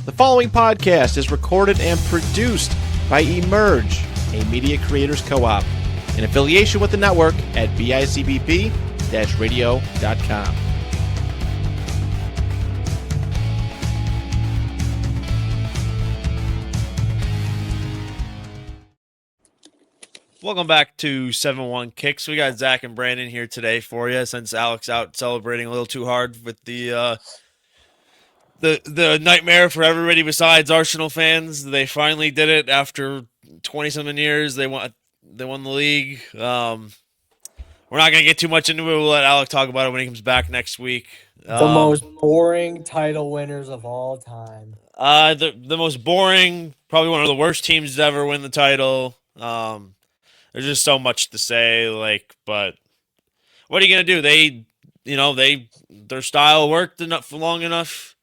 The following podcast is recorded and produced by Emerge, a media creators co-op, in affiliation with the network at bicbp-radio.com. Welcome back to 71Kicks. We got Zach and Brandon here today for you, since Alex out celebrating a little too hard with the nightmare for everybody besides Arsenal fans. They finally did it after 20-something years. They won the league. We're not going to get too much into it. We'll let Alex talk about it when he comes back next week. The most boring title winners of all time. The most boring, probably one of the worst teams to ever win the title. There's just so much to say, but what are you going to do? Their style worked enough for long enough.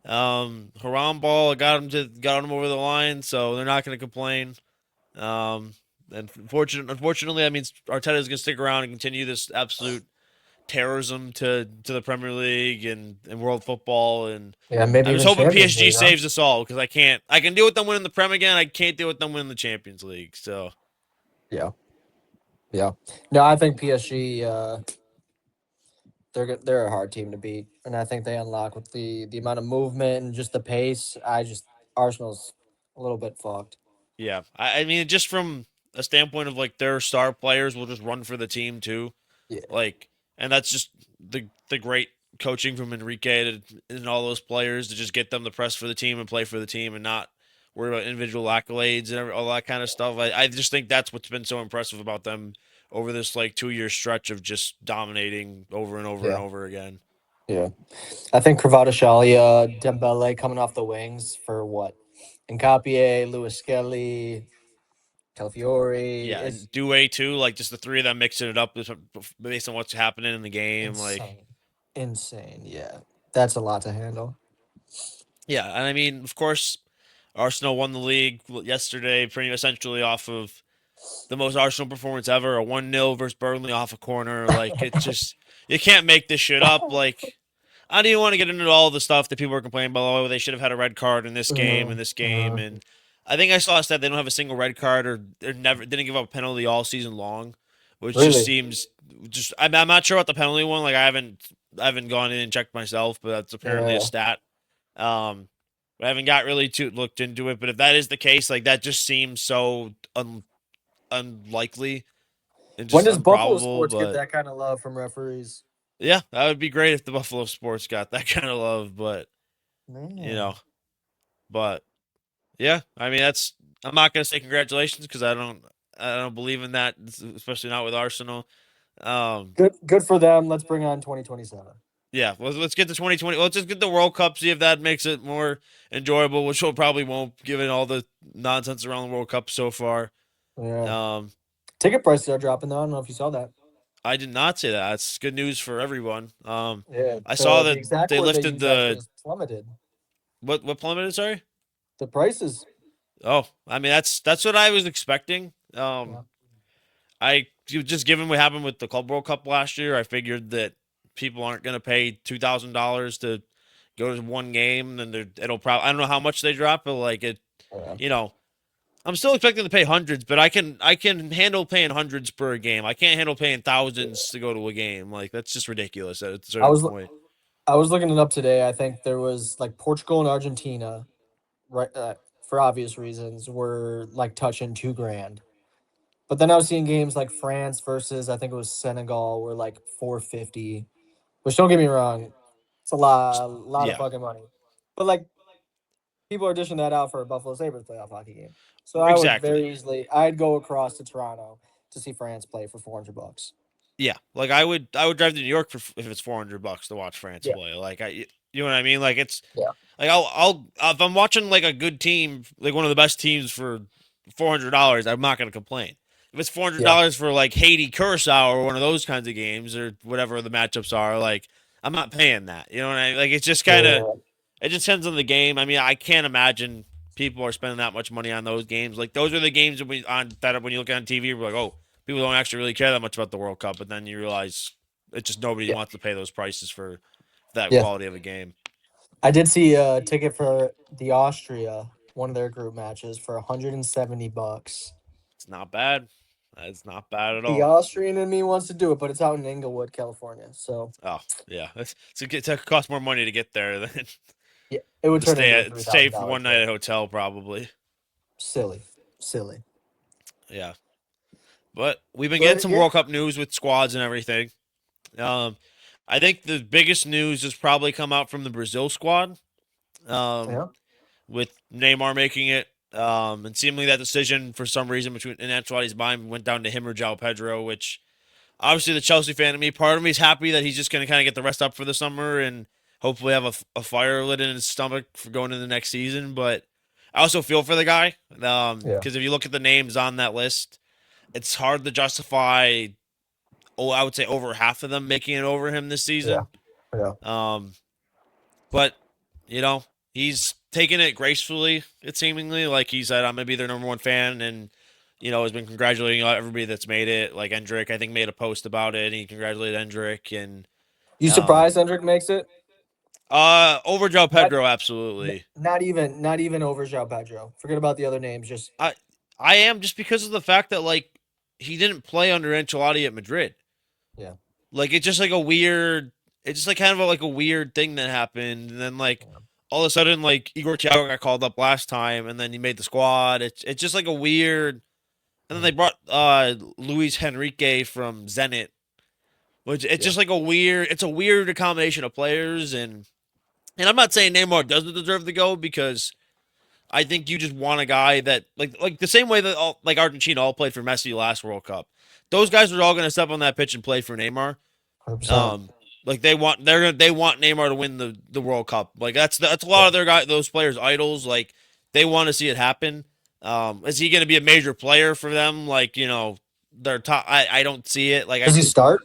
Haram ball got them over the line, so they're not going to complain. And unfortunately, that means Arteta is going to stick around and continue this absolute terrorism to the Premier League and world football. And maybe I'm just hoping PSG saves us all, because I can deal with them winning the Prem again. I can't deal with them winning the Champions League. So yeah. No, I think PSG. They're a hard team to beat, and I think they unlock with the amount of movement and just the pace. Arsenal's a little bit fucked. Yeah, I mean, just from a standpoint of their star players will just run for the team too. Yeah. And that's just the great coaching from Enrique and all those players to just get them to press for the team and play for the team and not worry about individual accolades and all that kind of stuff. I just think that's what's been so impressive about them over this 2-year stretch of just dominating over and over and over again. Yeah, I think Kvaratskhelia, Dembele coming off the wings for what? Nkapie, Lewis Skelly, Calafiori. Yeah, and Doué too. Just the three of them mixing it up based on what's happening in the game. Insane. Yeah, that's a lot to handle. Yeah, and I mean, of course, Arsenal won the league yesterday, pretty essentially off of the most Arsenal performance ever, a 1-0 versus Burnley off a corner. It's just, you can't make this shit up. I don't even want to get into all the stuff that people are complaining about. Oh, they should have had a red card in this game and I think I saw a stat they don't have a single red card or didn't give up a penalty all season long, which just seems I'm not sure about the penalty one. I haven't gone in and checked myself, but that's apparently a stat. I haven't got really looked into it, but if that is the case, that just seems so unlikely. And just when does Buffalo improbable, Sports get that kind of love from referees? Yeah, that would be great if the Buffalo Sports got that kind of love, but but yeah, I mean, I'm not gonna say congratulations because I don't believe in that, especially not with Arsenal. Good for them. Let's bring on 2027. Yeah, let's get to 2020. Let's just get the World Cup, see if that makes it more enjoyable, which probably won't, given all the nonsense around the World Cup so far. Yeah. Ticket prices are dropping, though. I don't know if you saw that. I did not say that. That's good news for everyone. I saw that they lifted plummeted. What plummeted? Sorry, the prices. Oh, I mean that's what I was expecting. I just, given what happened with the Club World Cup last year, I figured that people aren't going to pay $2,000 to go to one game, and it'll probably, I don't know how much they drop, but I'm still expecting to pay hundreds, but I can handle paying hundreds per game. I can't handle paying thousands to go to a game. That's just ridiculous at a certain point. I was looking it up today. I think there was Portugal and Argentina, right? For obvious reasons, were touching $2,000. But then I was seeing games like France versus, I think it was Senegal, were $450. Which, don't get me wrong, it's a lot of fucking money. But people are dishing that out for a Buffalo Sabres playoff hockey game. So I would very easily, I'd go across to Toronto to see France play for $400. Yeah, I would drive to New York if it's $400 to watch France play. You know what I mean? It's I'll if I'm watching a good team, one of the best teams for $400, I'm not gonna complain. If it's $400 for Haiti Curacao or one of those kinds of games or whatever the matchups are, I'm not paying that. You know what I mean? It's just kind of it just depends on the game. I mean, I can't imagine people are spending that much money on those games. Those are the games that when you look on TV, we're oh, people don't actually really care that much about the World Cup, but then you realize it's just nobody wants to pay those prices for that quality of a game. I did see a ticket for the Austria, one of their group matches, for $170. It's not bad. It's not bad at The all. Austrian in me wants to do it, but it's out in Inglewood, California. So Oh yeah, it costs more money to get there than yeah, it would to turn into a stay $3,000 for one night trip. at a hotel probably. Silly, silly. Yeah, but we've been getting But some yeah, World Cup news with squads and everything. Um, I think the biggest news has probably come out from the Brazil squad. Um, yeah, with Neymar making it. And seemingly that decision, for some reason, between in Ancelotti's mind, went down to him or João Pedro, which obviously the Chelsea fan in me, part of me is happy that he's just going to kind of get the rest up for the summer and hopefully have a fire lit in his stomach for going into the next season. But I also feel for the guy yeah, because if you look at the names on that list, it's hard to justify. Oh, I would say over half of them making it over him this yeah, season. yeah. Um, but you know, he's taken it gracefully. It seemingly like he said, "I'm gonna be their number one fan," and has been congratulating everybody that's made it. Like Endrick, I think made a post about it. And he congratulated Endrick and You um, surprised Hendrick makes it? over Joe Not, Pedro, absolutely. not even over João Pedro. Forget about the other names. Just I I am just because of the fact that like he didn't play under Ancelotti at Madrid. yeah, Like it's just like a weird. It's just like kind of like a weird thing that happened, and then like yeah, all of a sudden like Igor Thiago got called up last time, and then he made the squad. It's just like a weird. And then mm, they brought Luis Henrique from Zenit, which it's yeah, just like a weird. It's a weird combination of players, and I'm not saying Neymar doesn't deserve to go because I think you just want a guy that like the same way that like Argentina all played for Messi last World Cup. Those guys are all going to step on that pitch and play for Neymar. 100%. Um, like they want Neymar to win the World Cup. Like that's a lot Yeah, of those players idols. Like they want to see it happen. Is he going to be a major player for them? Like their top. I don't see it. does he start?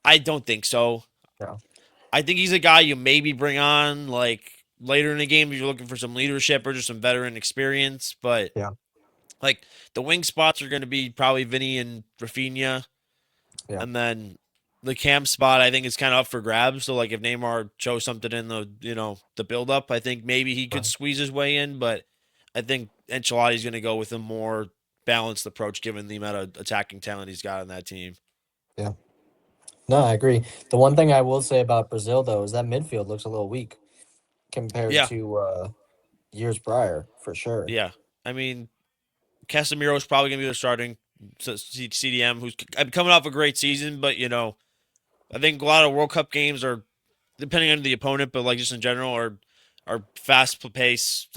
I don't think so. Yeah, I think he's a guy you maybe bring on like later in the game if you're looking for some leadership or just some veteran experience. But yeah, like the wing spots are going to be probably Vinny and Rafinha. yeah. And then the cam spot, I think, is kind of up for grabs. So, like, if Neymar shows something in the build up, I think maybe he could Right. squeeze his way in. But I think Ancelotti's going to go with a more balanced approach given the amount of attacking talent he's got on that team. Yeah. No, I agree. The one thing I will say about Brazil though is that midfield looks a little weak compared Yeah, to years prior, for sure. yeah. I mean, Casemiro is probably going to be the starting CDM, who's coming off a great season. But I think a lot of World Cup games are depending on the opponent, but like just in general, are fast pace,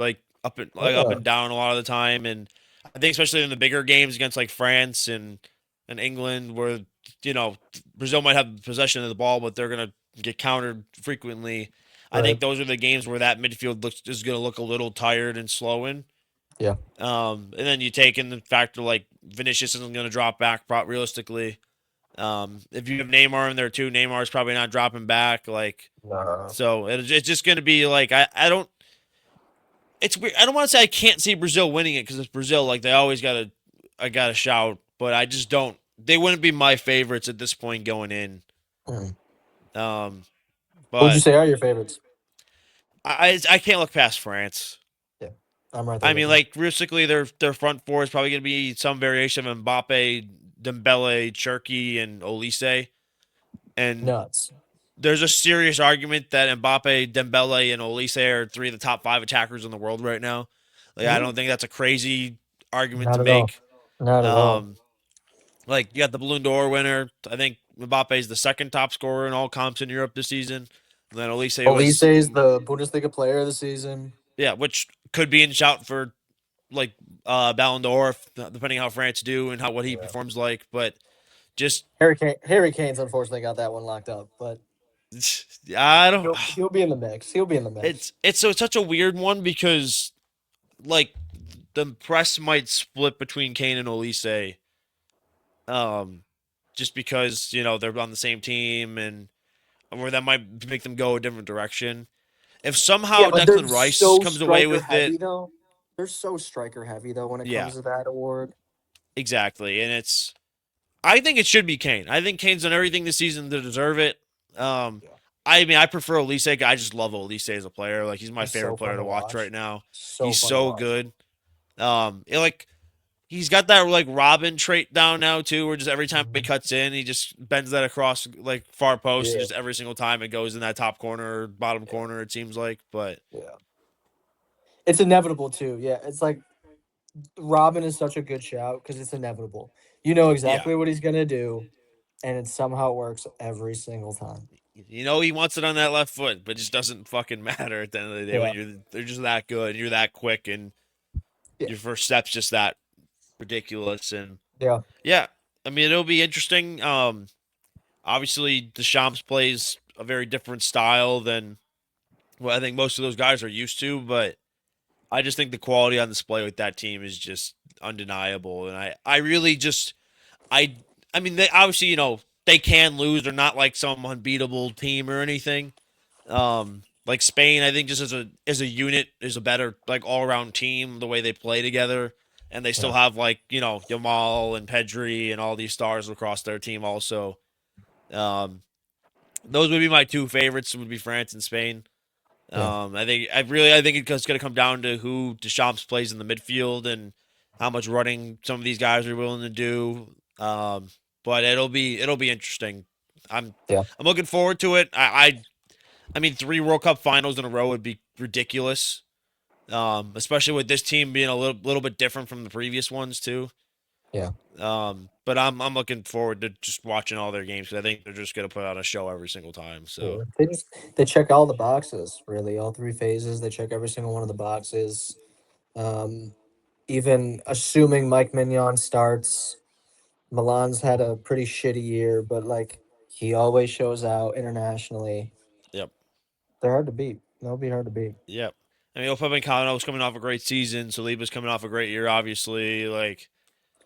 up Yeah, and down a lot of the time. And I think especially in the bigger games against like France and England, where you know Brazil might have possession of the ball, but they're gonna get countered frequently. I right. think those are the games where that midfield is going to look a little tired and slowing. Yeah, And then you take in the factor like Vinicius isn't going to drop back realistically. If you have Neymar in there too, Neymar's probably not dropping back. Like no, so it's just going to be like I don't. It's weird. I don't want to say I can't see Brazil winning it because it's Brazil. Like they always I gotta shout, but I just don't. They wouldn't be my favorites at this point going in. no. Mm. Um, What would you but say are your favorites? I can't look past France. Yeah, I'm right there I with mean, you. like realistically, their front four is probably going to be some variation of Mbappe, Dembele, Cherki, and Olise. And Nuts. there's a serious argument that Mbappe, Dembele, and Olise are three of the top five attackers in the world right now. Like, I Mm, don't think that's a crazy argument to not at all. make. Not at all. Um, like, you got the Balloon d'Or winner. I think Mbappe is the second top scorer in all comps in Europe this season. And then Olise Elise was, is the Bundesliga player of the season. yeah, which could be in shout for like Ballon d'Or, depending how France do and how what he Yeah. performs like. But just, Harry Kane's unfortunately got that one locked up, but I don't. he'll be in the mix. He'll be in the mix. It's such a weird one because like the press might split between Kane and Olise, um, just because they're on the same team and where that might make them go a different direction. If Yeah, somehow but they're Declan Rice so comes away striker with it, heavy though. They're so striker heavy though when it yeah, comes to that award. exactly. And I think it should be Kane. I think Kane's done everything this season to deserve it. Um, Yeah. I mean, I prefer Elise. I just love Elise as a player. Like he's my He's favorite so player fun to to watch right watch. now. So He's fun to so watch. good. Like he's got that like Robin trait down now too, where just every time he Mhm. cuts in, he just bends that across like far post, and Yeah, just every single time it goes in that top corner, or bottom yeah, corner. It seems like, but yeah. It's inevitable too. Yeah, it's like Robin is such a good shout because it's inevitable. You know yeah, exactly what he's gonna do, and it somehow works every single time. you know he wants it on that left foot, but it just doesn't fucking matter at the end of the day Yeah, when they're just that good, and you're that quick, and yeah, your first step's just that ridiculous, and yeah, yeah, I mean it'll be interesting. Obviously Deschamps plays a very different style than what I think most of those guys are used to, but I just think the quality on display with that team is just undeniable, and I really just I I mean they obviously they can lose. They're not like some unbeatable team or anything. Like Spain, I think just as a unit is a better like all around team the way they play together, and they still yeah, have like Yamal and Pedri and all these stars across their team also. Um, those would be my two favorites. Would be France and Spain. yeah, I think it's going to come down to who Deschamps plays in the midfield and how much running some of these guys are willing to do. Um, but it'll be interesting. I'm yeah. I'm looking forward to it. I mean 3 World Cup finals in a row would be ridiculous. Especially with this team being a little bit different from the previous ones too. Yeah. But I'm looking forward to just watching all their games because I think they're just going to put on a show every single time. So Yeah. They check all the boxes, really, all three phases. They check every single one of the boxes. Um, Even assuming Mike Mignon starts, Milan's had a pretty shitty year, but like he always shows out internationally. yep. They're hard to beat. They'll be hard to beat. Yep. I mean, Upamecano was coming off a great season. Saliba's coming off a great year, obviously. Like,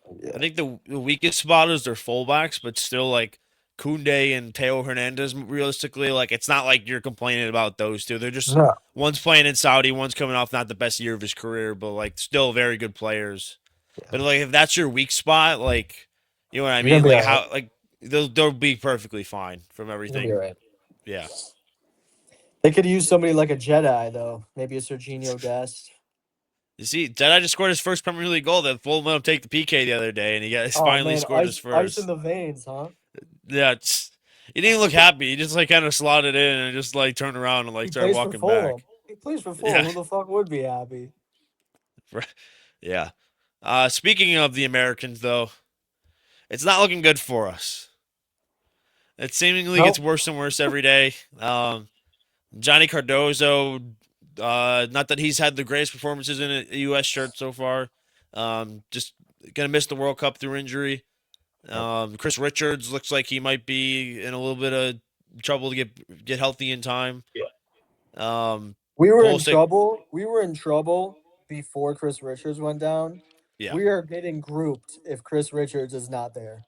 I Yeah. think the weakest spot is their fullbacks, but still, like, Kunde and Teo Hernandez, realistically, like, it's not like you're complaining about those two. They're just, No. one's playing in Saudi, one's coming off not the best year of his career, but, like, still very good players. Yeah. But, like, if that's your weak spot, like, you know what I You're gonna mean? be Like, all right. how, like, they'll be perfectly fine from You're gonna be all everything. right. Yeah. They could use somebody like a Jedi though. Maybe a Serginho Dest. You see, Jedi just scored his first Premier League goal. That Fulham let him take the PK the other day, and he Oh finally man, scored his ice in first. the veins, huh? Yeah, he didn't even look happy. He just like kind of slotted in and just like turned around and like He started plays for walking Fulham. back. He plays for Fulham. Yeah, Who the fuck would be happy? yeah. Speaking of the Americans, though, it's not looking good for us. It seemingly gets Nope. worse and worse every day. Johnny Cardozo, not that he's had the greatest performances in a U.S. shirt so far. Just gonna miss the World Cup through injury. Yep. Chris Richards looks like he might be in a little bit of trouble to get healthy in time. Yeah. Um, We were in Pulisic, trouble. We were in trouble before Chris Richards went down. yeah, We are getting grouped if Chris Richards is not there.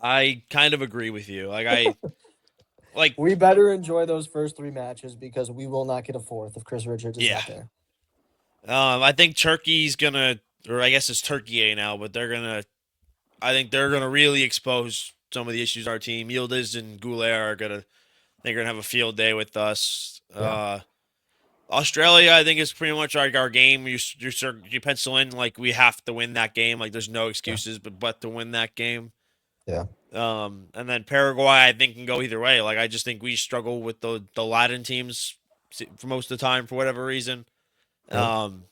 I kind of agree with you. Like, We better enjoy those first three matches because we will not get a fourth if Chris Richards is yeah. not there. I think Turkey's gonna, or I guess it's Turkey A now, but I think they're gonna really expose some of the issues our team. Yildiz and Goulet are gonna, they're gonna have a field day with us. Yeah. Australia, I think is pretty much like our game. You pencil in like we have to win that game. Like there's no Yeah. excuses but to win that game. Yeah. And then Paraguay, I think can go either way. Like I just think we struggle with the Latin teams for most of the time for whatever reason. Yeah. Um,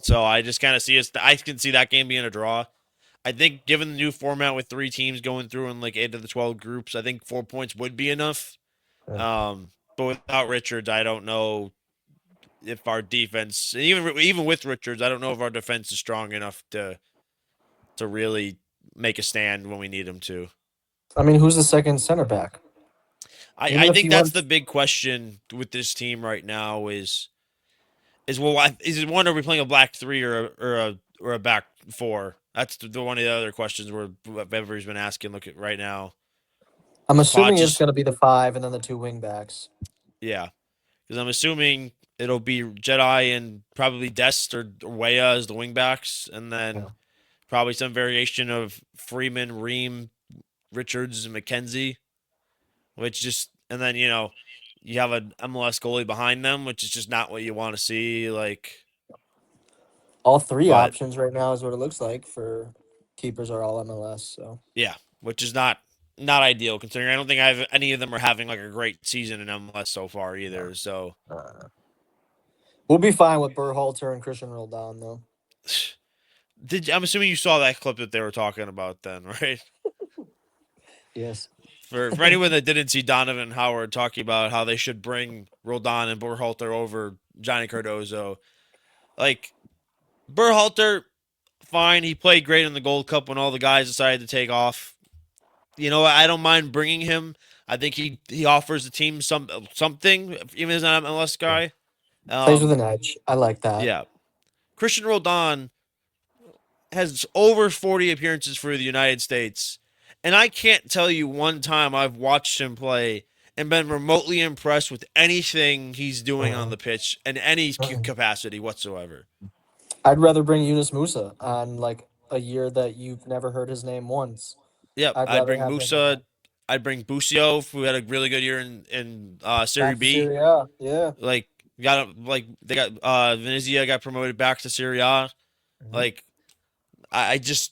so I just kind of see us. I can see that game being a draw. I think given the new format with 3 teams going through in like 8 of the 12 groups, I think 4 points would be enough. Yeah. But without Richards, I don't know if our defense, even with Richards, I don't know if our defense is strong enough to really make a stand when we need him to. I mean, who's the second center back? Even I if think you that's want, the big question with this team right now is well, is it one, are we playing a black three or a back four? That's the one of the other questions where everybody's been asking. Look at right now I'm because assuming Potts it's is going to be the five and then the two wing backs. yeah, because I'm assuming it'll be Jedi and probably Dest or Weah as the wingbacks, and Yeah. then probably some variation of Freeman, Ream, Richards, and McKenzie. Which just and then you have an MLS goalie behind them, which is just not what you want to see. Like, All three but options right now is what it looks like for keepers are all MLS. So yeah, which is not ideal considering I don't think any of them are having like a great season in MLS so far no. either. So We'll be fine with Berhalter and Christian Roldan though. I'm assuming you saw that clip that they were talking about then, right? Yes. For anyone that didn't see Donovan Howard talking about how they should bring Roldan and Berhalter over Johnny Cardozo, like Berhalter, fine, he played great in the Gold Cup when all the guys decided to take off. I don't mind bringing him. I think he offers the team something, even as an MLS Yeah. guy. Plays with Um, an edge. I like that. yeah, Christian Roldan has over 40 appearances for the United States, and I can't tell you one time I've watched him play and been remotely impressed with anything he's doing on Uh-uh. the pitch in any Uh-uh. capacity whatsoever. I'd rather bring Yunus Musa on like a year that you've never heard his name once. Yep, I'd I'd rather bring have him than Musa. that. I'd bring Busio, who had a really good year in Serie Back to B. Serie A. Yeah. Like they got Venezia got promoted back to Serie A. Mhm. Like I just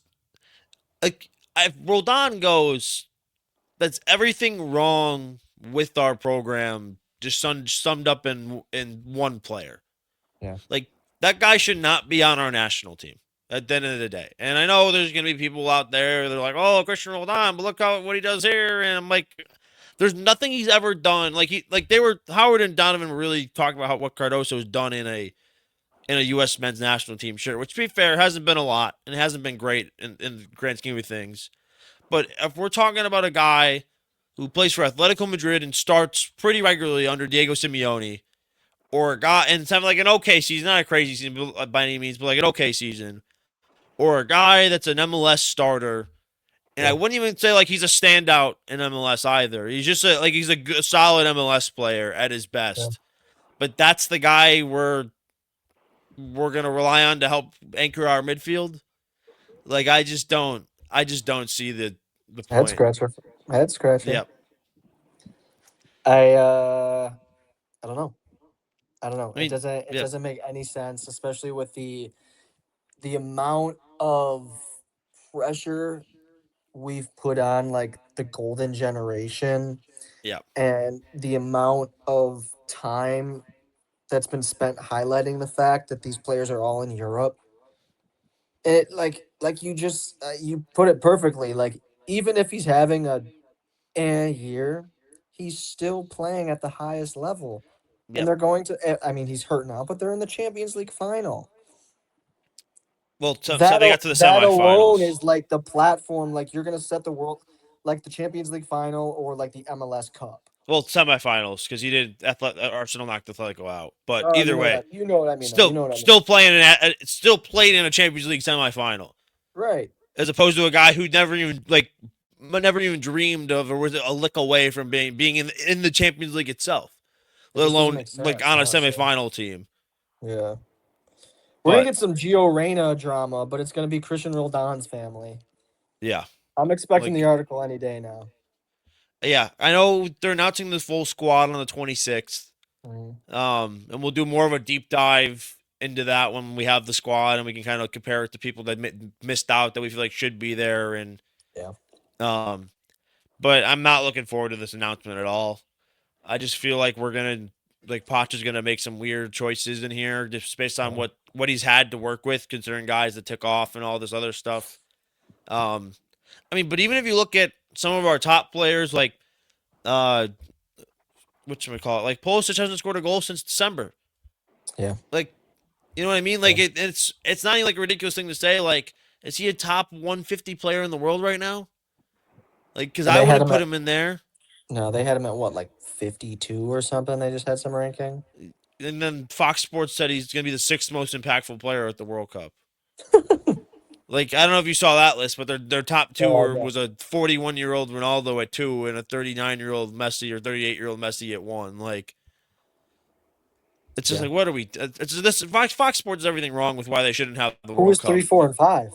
like if Roldan goes, that's everything wrong with our program just summed up in one player. Yeah. Like that guy should not be on our national team at the end of the day. And I know there's gonna be people out there they're like, oh, Christian Roldan, but look how what he does here. And I'm like, there's nothing he's ever done. Like they were Howard and Donovan were really talking about what Cardoso's done in a U.S. men's national team shirt, which to be fair hasn't been a lot and it hasn't been great in the grand scheme of things. But if we're talking about a guy who plays for Atletico Madrid and starts pretty regularly under Diego Simeone, or a guy and having like an okay season, not a crazy season by any means, but like an okay season, or a guy that's an MLS starter. And I Yeah. wouldn't even say like he's a standout in MLS either. He's just he's a good, solid MLS player at his Yeah. best. But that's the guy we're gonna rely on to help anchor our midfield. Like I just don't see the Head point. scratcher. Head scratcher. Yep. I I don't know. I don't know. I It mean, doesn't it yeah, doesn't make any sense, especially with the amount of pressure we've put on like the golden generation yeah, and the amount of time that's been spent highlighting the fact that these players are all in Europe. It like you just you put it perfectly. Like even if he's having a year, he's still playing at the highest level, and yep. they're going to. I mean, he's hurt now, but they're in the Champions League final. Well, so they got to the That alone semifinals. is like the platform. Like you're gonna set the world, like the Champions League final or like the MLS Cup. Well, semifinals because he did Arsenal knocked Atletico out. But Oh, either way, you know what I mean though. You still know what I mean. still playing still played in a Champions League semifinal Right. as opposed to a guy who never even dreamed of or was a lick away from being in the Champions League itself, It let just doesn't alone make like sense, on a honestly. semifinal team. Yeah. We're gonna But get some Gio Reyna drama, but it's gonna be Christian Roldan's family. yeah, I'm expecting the like article any day now. yeah, I know they're announcing the full squad on the 26th. Mm, And we'll do more of a deep dive into that when we have the squad and we can kind of compare it to people that missed out that we feel like should be there. And yeah. um, but I'm not looking forward to this announcement at all. I just feel like we're gonna like Poch is gonna make some weird choices in here just based on Yeah. what he's had to work with, considering guys that took off and all this other stuff. Um, I mean, but even if you look at some of our top players, like uh, what should we call it? Like Pulisic hasn't scored a goal since December. Yeah. Like you know what I mean? Yeah. Like it's not even like a ridiculous thing to say. Like, is he a top 150 player in the world right now? Like, because And I they had wouldn't him put at him in there. no, they had him at what, like 52 or something. They just had some ranking. And then Fox Sports said he's going to be the sixth most impactful player at the World Cup. Like, I don't know if you saw that list, but their top two Oh, was no. a 41-year-old Ronaldo at two and a 39-year-old Messi or 38-year-old Messi at one. Like, it's just Yeah. like, what are we? It's this Fox Sports is everything wrong with why they shouldn't have the Who World was three, Cup. 4, and 5?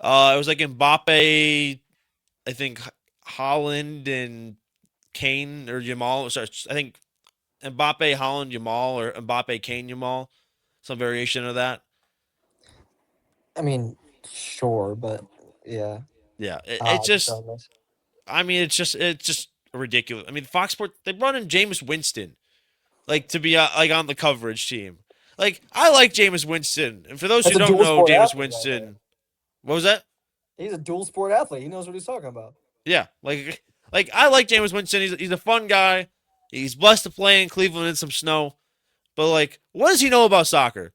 It was like Mbappe, I think Holland and Kane or Jamal. Sorry, I think Mbappe Holland Jamal or Mbappe Kane Jamal, some variation of that. I mean, sure, but yeah, Yeah, it's just. regardless. I mean, it's just ridiculous. I mean, Fox Sports they brought in Jameis Winston like to be like on the coverage team. Like I like Jameis Winston, and for those who That's a don't dual know sport Jameis athlete right there. Winston, what was that? He's a dual sport athlete. He knows what he's talking about. Yeah, like I like Jameis Winston. He's a fun guy. He's blessed to play in Cleveland in some snow. But like, what does he know about soccer?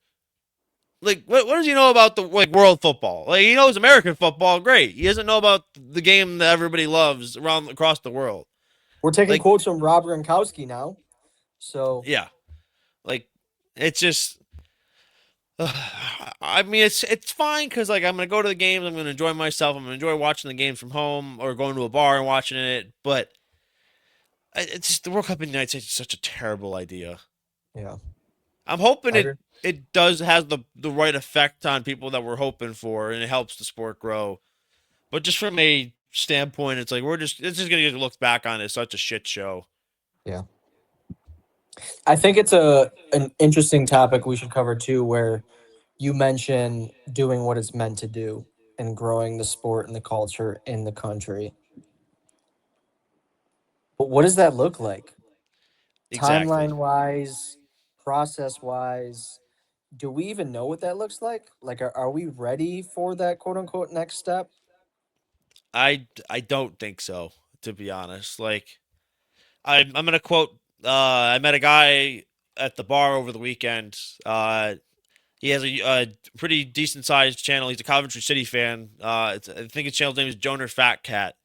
Like, what does he know about the like world football? Like, he knows American football, great. He doesn't know about the game that everybody loves around across the world. We're taking Like, quotes from Rob Gronkowski now. So yeah, like it's just. I mean, it's fine because like I'm gonna go to the games. I'm gonna enjoy myself. I'm gonna enjoy watching the games from home or going to a bar and watching it. But it's just the World Cup in the United States is such a terrible idea. yeah, I'm hoping I it agree. it does has the right effect on people that we're hoping for, and it helps the sport grow. But just from a standpoint, it's like it's just gonna get looked back on as such a shit show. Yeah, I think it's a an interesting topic we should cover too, where you mention doing what it's meant to do and growing the sport and the culture in the country. But what does that look like? Exactly. Timeline wise, process wise, do we even know what that looks like? Like, are we ready for that quote unquote next step? I don't think so, to be honest. Like I'm gonna quote. I met a guy at the bar over the weekend. He has a pretty decent sized channel. He's a Coventry City fan. I think his channel's name is Joner Fat Cat.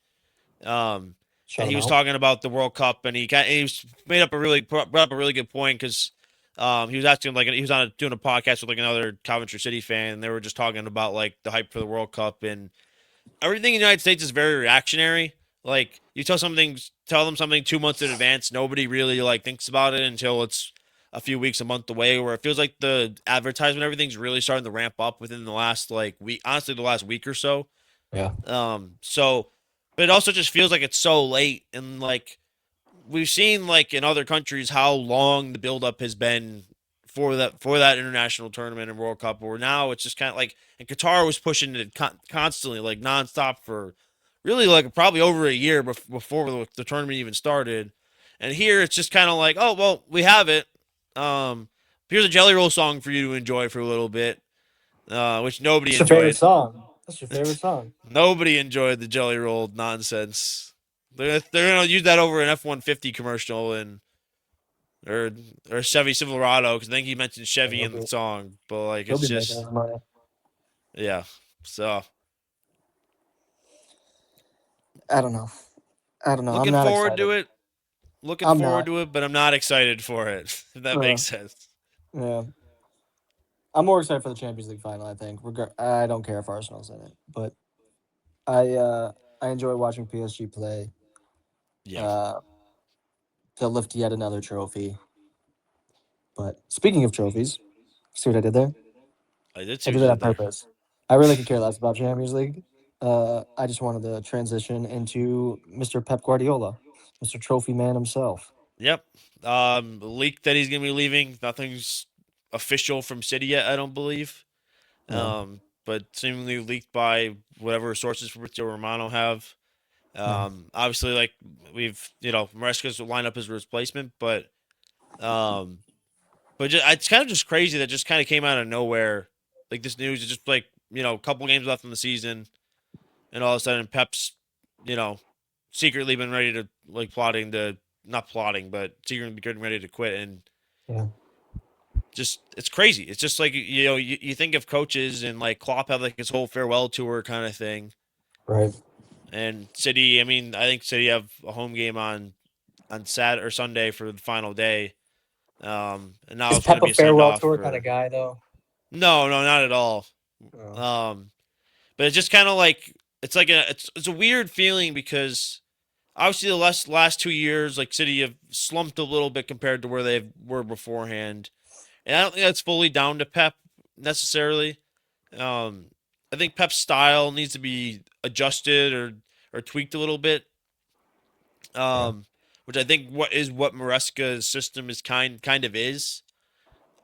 Um, and Shout he them was out. talking about the World Cup, and he was made up a really brought up a really good point because he was asking like he was doing a podcast with like another Coventry City fan, and they were just talking about like the hype for the World Cup and everything in the United States is very reactionary. Like you tell them something 2 months in advance, nobody really like thinks about it until it's a few weeks, a month away. Where it feels like the advertisement, everything's really starting to ramp up within the last like week, honestly, the last week or so. Yeah. So, but it also just feels like it's so late, and like we've seen like in other countries how long the buildup has been for that international tournament and World Cup. Where now it's just kind of like, and Qatar was pushing it constantly, like nonstop for really like probably over a year before the tournament even started. And here it's just kind of like, oh well, we have it. Um, Here's a Jelly Roll song for you to enjoy for a little bit, which nobody What's your favorite enjoyed. song? What's your favorite song? Nobody enjoyed the Jelly Roll nonsense. They're gonna use that over an F-150 commercial and or or Chevy Silverado because I think he mentioned Yeah, Chevy in the song, but like he'll it's be making just his money. yeah. So I don't know. I don't know. I'm looking not forward to excited. it. Looking I'm forward not. to it, but I'm not excited for it. If that Uh, makes sense. yeah. I'm more excited for the Champions League final, I think. I don't care if Arsenal's in it, but I uh I enjoy watching PSG play Yeah, uh to lift yet another trophy. But speaking of trophies, see what I did there? I did I see did what you that on did there. purpose. I really could care less about Champions League. I just wanted to transition into Mr. Pep Guardiola, Mr. Trophy Man himself. Yep. Leaked that he's gonna be leaving. Nothing's official from City yet. I don't believe. Yeah, But seemingly leaked by whatever sources Fabrizio Romano have. yeah, Obviously, like we've Maresca's lined up as a replacement, um, but it's kind of just crazy that just kind of came out of nowhere. Like this news is just like a couple games left in the season, and all of a sudden Pep's you know secretly been ready to like plotting to not plotting, but secretly getting ready to quit, and yeah, just it's crazy. It's just like you think of coaches and like Klopp had like his whole farewell tour kind of thing, right. and City. I mean, I think City have a home game on Saturday or Sunday for the final day. And now Is it's going to Pep a be a send farewell off tour kind of for guy though? no, not at all. Oh, Um, but it's just kind of like it's a weird feeling because obviously the last 2 years like City have slumped a little bit compared to where they were beforehand, and I don't think that's fully down to Pep necessarily. Um, I think Pep's style needs to be adjusted or tweaked a little bit. yeah, Um, which I think what Maresca's system is kind of is.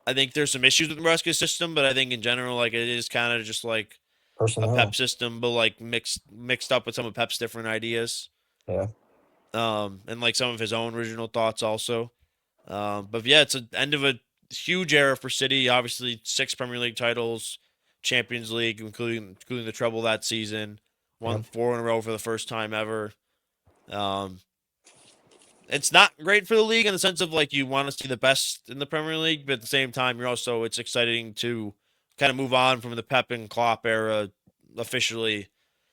I think there's some issues with Maresca's system, but I think in general, like it is kind of just like a Pep Personnel. system, but like mixed up with some of Pep's different ideas, Yeah. and like some of his own original thoughts also. But yeah, it's an end of a huge era for City. Obviously, 6 Premier League titles, Champions League, including the treble that season. Won Yep. 4 in a row for the first time ever. Um, it's not great for the league in the sense of like you want to see the best in the Premier League, but at the same time, it's exciting to kind of move on from the Pep and Klopp era officially,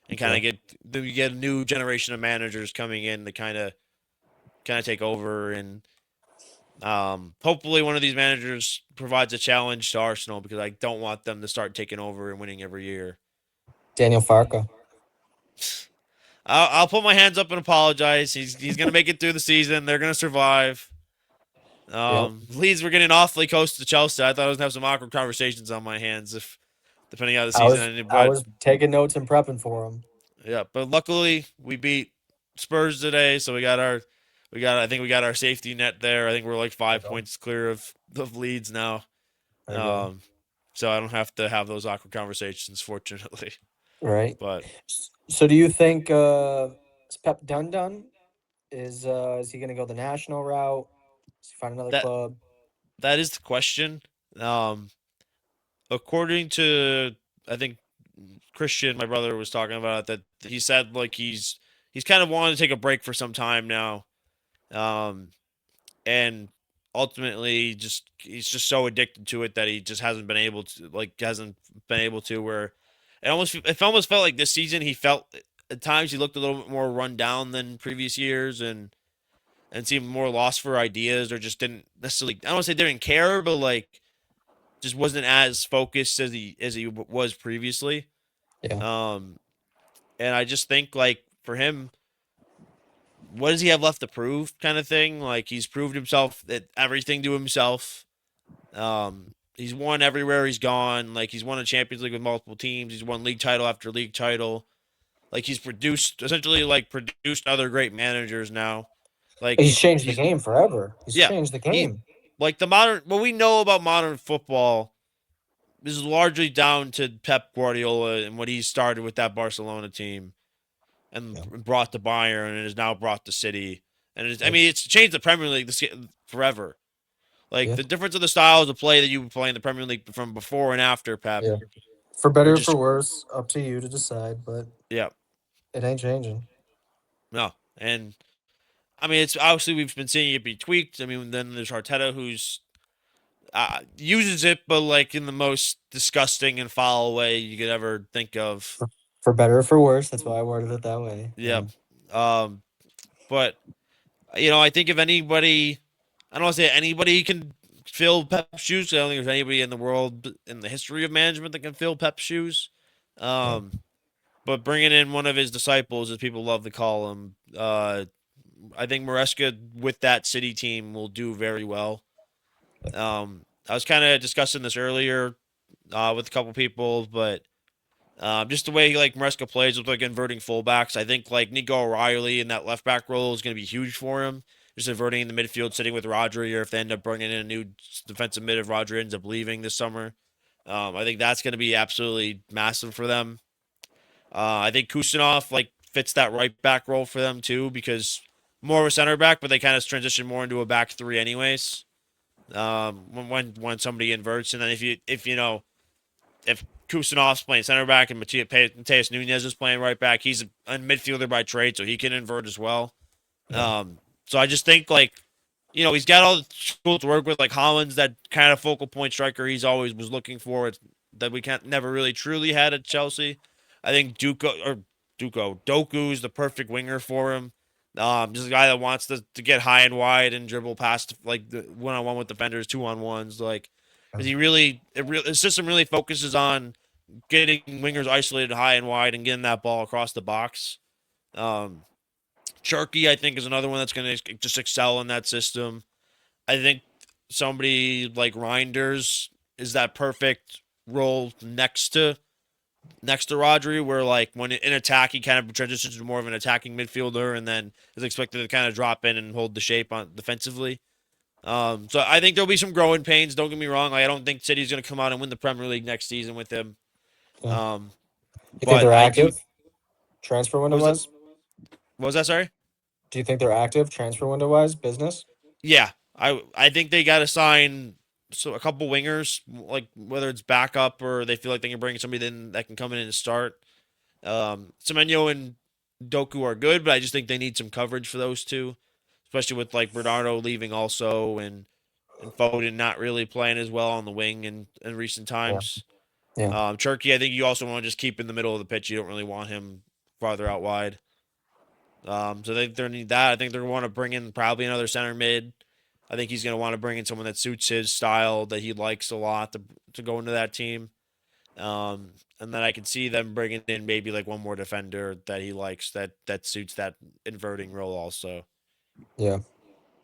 and kind Yeah. of get a new generation of managers coming in to kind of take over, and hopefully one of these managers provides a challenge to Arsenal because I don't want them to start taking over and winning every year. Daniel Farka. I'll put my hands up and apologize. He's gonna make it through the season. They're gonna survive. Yep. Leeds were getting awfully close to Chelsea. I thought I was gonna have some awkward conversations on my hands if depending on how the I season was ended. I But was taking notes and prepping for him. yeah, but luckily we beat Spurs today, so I think we got our safety net there. I think we're like There you five go. points clear of Leeds now. There you go. Um, so I don't have to have those awkward conversations, fortunately. Right. But So do you think is Pep done? Is he gonna go the national route? Does he find another that club? that is the question. Um, according to I think Christian, my brother, was talking about it, that he said like he's kind of wanted to take a break for some time now, um, and ultimately just he's just so addicted to it that he just hasn't been able to where it almost felt like this season he felt at times he looked a little bit more run down than previous years and seemed more lost for ideas or just didn't necessarily I don't want to say didn't care but like just wasn't as focused as he was previously. Yeah. Um, and I just think like for him, what does he have left to prove? Kind of thing. Like he's proved himself at everything to himself. He's won everywhere he's gone. Like he's won a Champions League with multiple teams. He's won league title after league title. Like he's produced other great managers now. Like He's changed the he's game forever. He's yeah changed the he game. like the modern what we know about modern football is largely down to Pep Guardiola and what he started with that Barcelona team and Yeah. brought to Bayern and is now brought to City. And I Yep. mean, it's changed the Premier League forever. Like Yeah. the difference of the styles of play that you play in the Premier League from before and after Pep Yeah. For are better or for just worse, up to you to decide, but yeah it ain't changing. no. And I mean, it's obviously we've been seeing it be tweaked. I mean, then there's Arteta who's uses it, but like in the most disgusting and foul way you could ever think of. For, for better or for worse, that's why I worded it that way. Yeah. Yep. Um, but I think if anybody, I don't want to say anybody can fill Pep's shoes. I don't think there's anybody in the world in the history of management that can fill Pep's shoes. Yeah. Um, but bringing in one of his disciples, as people love to call him, I think Maresca with that City team will do very well. I was kind of discussing this earlier with a couple people, but just the way like Maresca plays with like inverting fullbacks, I think like Nico O'Reilly in that left back role is going to be huge for him. Just inverting in the midfield, sitting with Rodri, or if they end up bringing in a new defensive mid if Rodri ends up leaving this summer, I think that's going to be absolutely massive for them. I think Kusanov like fits that right back role for them too because more of a center back, but they kind of transition more into a back three anyways. When somebody inverts, and then if Kusanov's playing center back and Mateus Nunez is playing right back, he's a midfielder by trade, so he can invert as well. Yeah. So I just think like, he's got all the tools to work with, like Holland's that kind of focal point striker he's always was looking for. That we can't never really truly had at Chelsea. I think Doku is the perfect winger for him. Just a guy that wants to get high and wide and dribble past like the 1-on-1 with defenders, 2-on-1s, like because his system really focuses on getting wingers isolated high and wide and getting that ball across the box. Um, Cherky, I think, is another one that's going to just excel in that system. I think somebody like Reinders is that perfect role next to next to Rodri, where like when in attack he kind of transitions to more of an attacking midfielder, and then is expected to kind of drop in and hold the shape on defensively. So I think there'll be some growing pains. Don't get me wrong. Like I don't think City's going to come out and win the Premier League next season with him. Yeah. Um, You think but they're I do. active transfer window What was it? wise? What was that? Sorry. Do you think they're active transfer window wise? Business? Yeah, I think they got to sign a couple wingers, like whether it's backup or they feel like they can bring somebody in that can come in and start. Semenyo and Doku are good, but I just think they need some coverage for those two, especially with like Bernardo leaving also and Foden not really playing as well on the wing in recent Yeah. times. Yeah. Turkey, I think you also want to just keep in the middle of the pitch. You don't really want him farther out wide. So they need that. I think they're going to want to bring in probably another center mid. I think he's going to want to bring in someone that suits his style that he likes a lot to go into that team. And then I can see them bringing in maybe like one more defender that he likes that suits that inverting role also. Yeah.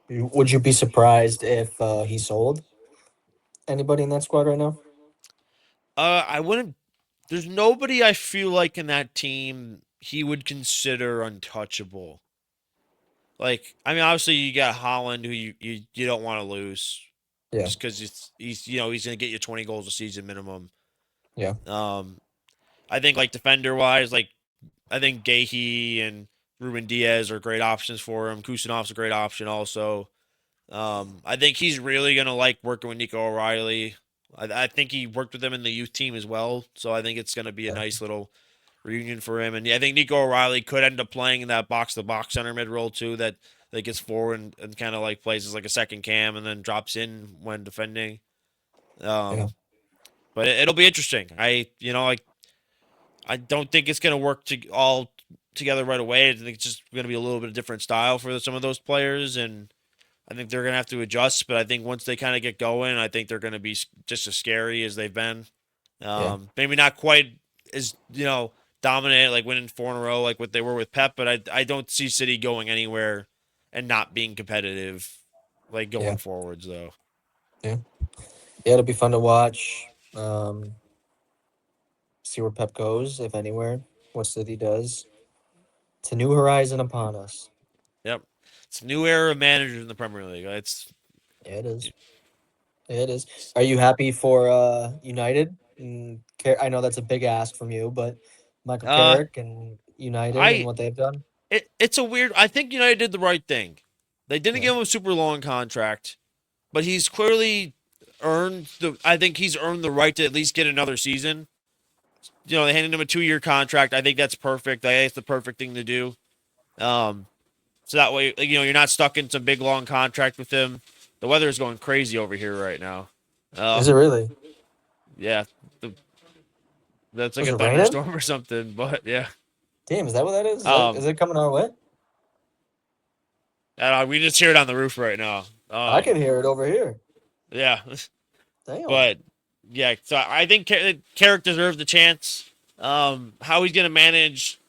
Would you be surprised if he sold anybody in that squad right now? I wouldn't. There's nobody I feel like in that team he would consider untouchable. Like, I mean, obviously you got Holland, who you don't want to lose, Yeah. just because he's he's gonna get you 20 goals a season minimum. Yeah. Um, I think like defender wise, like I think Gahey and Ruben Diaz are great options for him. Kusanov's a great option also. I think he's really gonna like working with Nico O'Reilly. I think he worked with him in the youth team as well, so I think it's gonna be a Yeah. nice little reunion for him. And yeah, I think Nico O'Reilly could end up playing in that box to box center mid role too. That gets forward and kind of like plays as like a second cam and then drops in when defending. Yeah. Um, but it'll be interesting. I don't think it's gonna work to all together right away. I think it's just gonna be a little bit of different style for some of those players, and I think they're gonna have to adjust. But I think once they kind of get going, I think they're gonna be just as scary as they've been. Yeah. Maybe not quite as dominant, like winning four in a row, like what they were with Pep. But I don't see City going anywhere and not being competitive, like Yeah. going forwards though. Yeah. Yeah. It'll be fun to watch. See where Pep goes, if anywhere. What City does. It's a new horizon upon us. Yep, it's a new era of managers in the Premier League. It's Yeah, it is. It is. Are you happy for United? I know that's a big ask from you, but Michael uh Carrick and United and I what they've done. it's a weird. I think United did the right thing. They didn't Yeah. give him a super long contract, but he's clearly earned the. I think he's earned the right to at least get another season. They handed him a 2 year contract. I think that's perfect. I think it's the perfect thing to do. Um, so that way, like, you're not stuck in some big long contract with him. The weather is going crazy over here right now. Is it Um, really? yeah, the, that's like Was a it raining? thunderstorm or something. But yeah, Damn, is that what that is? Is um, it coming our way? we just hear it on the roof right now. I can hear it over here. Yeah, Damn. but yeah. So I think Carrick deserves the chance. How he's gonna manage,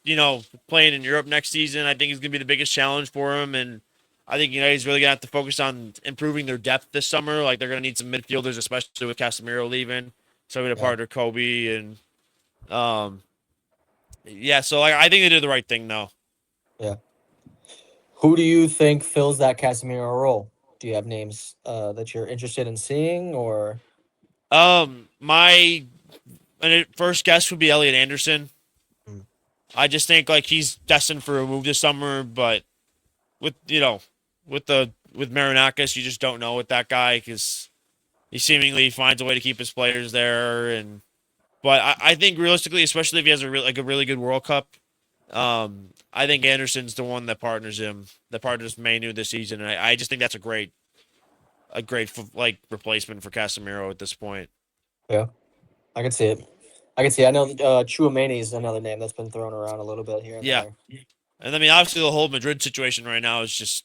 playing in Europe next season, I think is gonna be the biggest challenge for him. And I think United's really gonna have to focus on improving their depth this summer. Like they're gonna need some midfielders, especially with Casemiro leaving, so we Yeah. partner Kobe and um, yeah. So like I think they did the right thing though. Yeah. Who do you think fills that Casemiro role? Do you have names that you're interested in seeing, or My first guess would be Elliot Anderson. Mm. I just think like he's destined for a move this summer, but with with Marinakis, you just don't know with that guy because he seemingly finds a way to keep his players there. And but I think realistically, especially if he has a really good World Cup, I think Anderson's the one that partners him, that partners Manu this season, and I just think that's a great like replacement for Casemiro at this point. yeah, I can see it. I can see. I know Chouameni is another name that's been thrown around a little bit here and Yeah, there. and I mean obviously the whole Madrid situation right now is just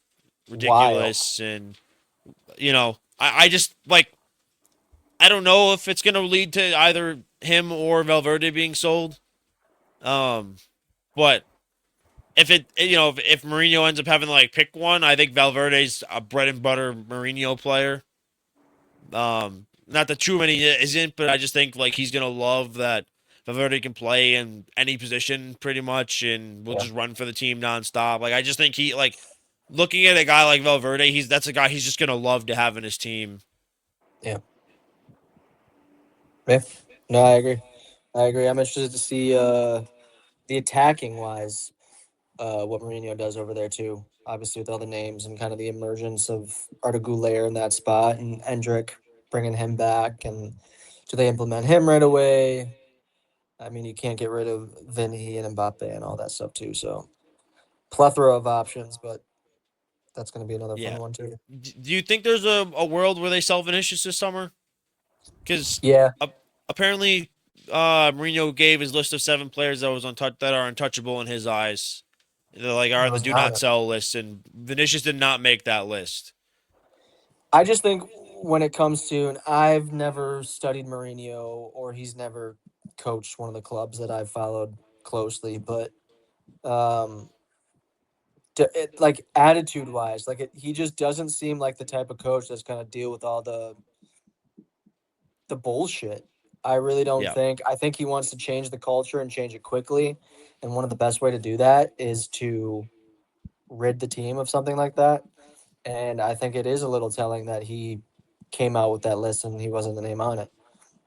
Wild. ridiculous, and I just like I don't know if it's going to lead to either him or Valverde being sold. Um, but if Mourinho ends up having to like pick one, I think Valverde's a bread and butter Mourinho player. Not that too many isn't, but I just think like he's gonna love that Valverde can play in any position pretty much, and will Yeah. just run for the team nonstop. Like I just think he like looking at a guy like Valverde, that's a guy he's just gonna love to have in his team. Yeah. Yeah. No, I agree. I agree. I'm interested to see the attacking wise what Mourinho does over there too. Obviously, with all the names and kind of the emergence of Arda Güler in that spot and Endrick bringing him back, and do they implement him right away? I mean, you can't get rid of Vinny and Mbappe and all that stuff too. So plethora of options, but that's going to be another fun Yeah. one too. Do you think there's a world where they sell Vinicius this summer? Because Yeah, uh, apparently, Mourinho gave his list of 7 players that are untouchable in his eyes. They're like are it on the was do not. not sell list, and Vinicius did not make that list. I just think when it comes to, and I've never studied Mourinho or he's never coached one of the clubs that I've followed closely, but um, like attitude wise, he just doesn't seem like the type of coach that's gonna deal with all the bullshit. I really don't Yeah, think. I think he wants to change the culture and change it quickly, and one of the best way to do that is to rid the team of something like that. And I think it is a little telling that he came out with that list and he wasn't the name on it.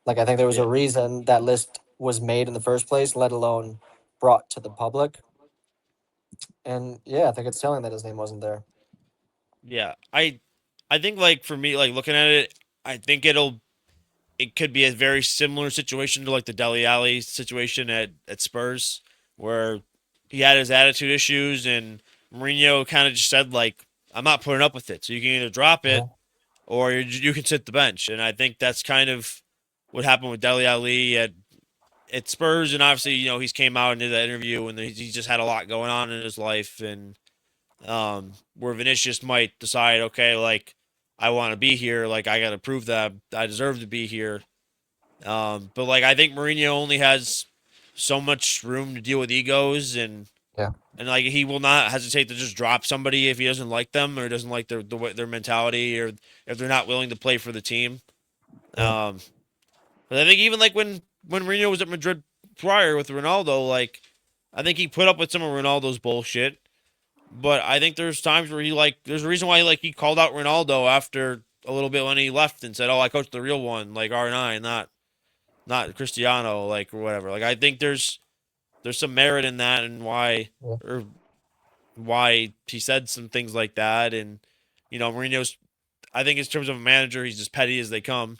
Like I think there was a yeah, reason that list was made in the first place, let alone brought to the public. And yeah, I think it's telling that his name wasn't there. yeah. I think like for me, like looking at it, I think it could be a very similar situation to like the Dele Alli situation at Spurs, where he had his attitude issues, and Mourinho kind of just said like, "I'm not putting up with it, so you can either drop it Yeah, or you can sit the bench." And I think that's kind of what happened with Dele Alli at Spurs, and obviously he's came out and did that interview, and he just had a lot going on in his life, and where Vinicius might decide, okay, like I want to be here, like I got to prove that I deserve to be here. But like I think Mourinho only has so much room to deal with egos, yeah, and like he will not hesitate to just drop somebody if he doesn't like them or doesn't like their mentality, or if they're not willing to play for the team. yeah, Um, but I think even like when Mourinho was at Madrid prior with Ronaldo, like I think he put up with some of Ronaldo's bullshit. But I think there's times where there's a reason why he called out Ronaldo after a little bit when he left and said, "Oh, I coached the real one, like R9, not Cristiano, like or whatever." Like I think there's some merit in that, and yeah, or why he said some things like that. And Mourinho's, I think in terms of a manager, he's as petty as they come.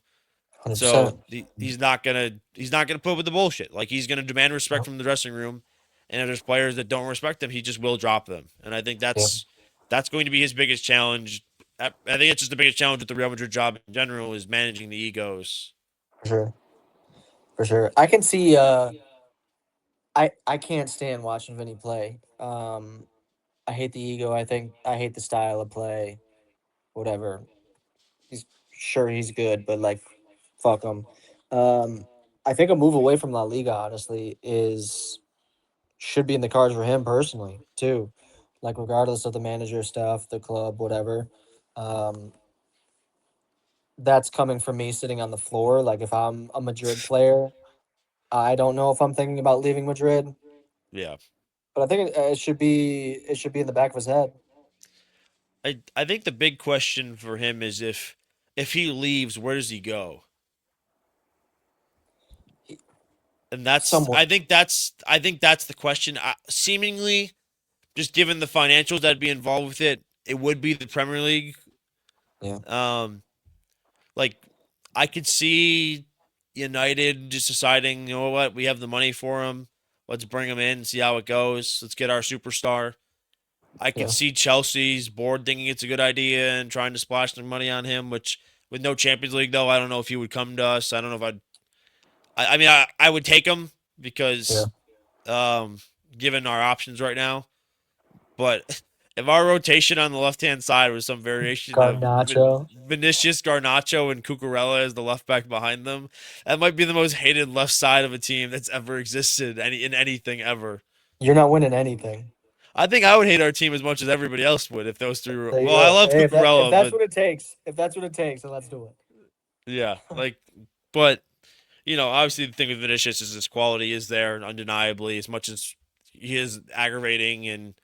100%. So he's not gonna put up with the bullshit. Like he's gonna demand respect Yep. from the dressing room, and if there's players that don't respect him, he just will drop them. And I think Yep. that's going to be his biggest challenge. I think it's just the biggest challenge with the Real Madrid job in general is managing the egos. For sure. For sure. I can see I can't stand watching Vinny play. I hate the ego. I hate the style of play. Whatever. He's sure he's good, but like fuck him. Um I think a move away from La Liga honestly is should be in the cards for him personally too. Like regardless of the manager stuff, the club, whatever. Um that's coming from me sitting on the floor. Like if I'm a Madrid player, I don't know if I'm thinking about leaving Madrid, Yeah, but I think it should be in the back of his head. I think the big question for him is if he leaves, where does he go? He- And that's Somewhat, I think that's the question. Seemingly, just given the financials that'd be involved with it, it would be the Premier League. yeah, Um, like I could see United just deciding, you know what, we have the money for him. Let's bring him in, see how it goes. Let's get our superstar. I could yeah, see Chelsea's board thinking it's a good idea and trying to splash some money on him. Which with no Champions League though, I don't know if he would come to us. I don't know if I'd. I mean, I would take him yeah. because um, given our options right now. But if our rotation on the left hand side was some variation of Garnacho. Vinicius, Garnacho, and Cucurella as the left back behind them, that might be the most hated left side of a team that's ever existed in anything ever. You're not winning anything. I think I would hate our team as much as everybody else would if those three were. There you Well, I go. love Hey, if Cucurella, that's but what it takes, if that's what it takes, then let's do it. yeah, like, but obviously the thing with Vinicius is his quality is there undeniably, as much as he is aggravating and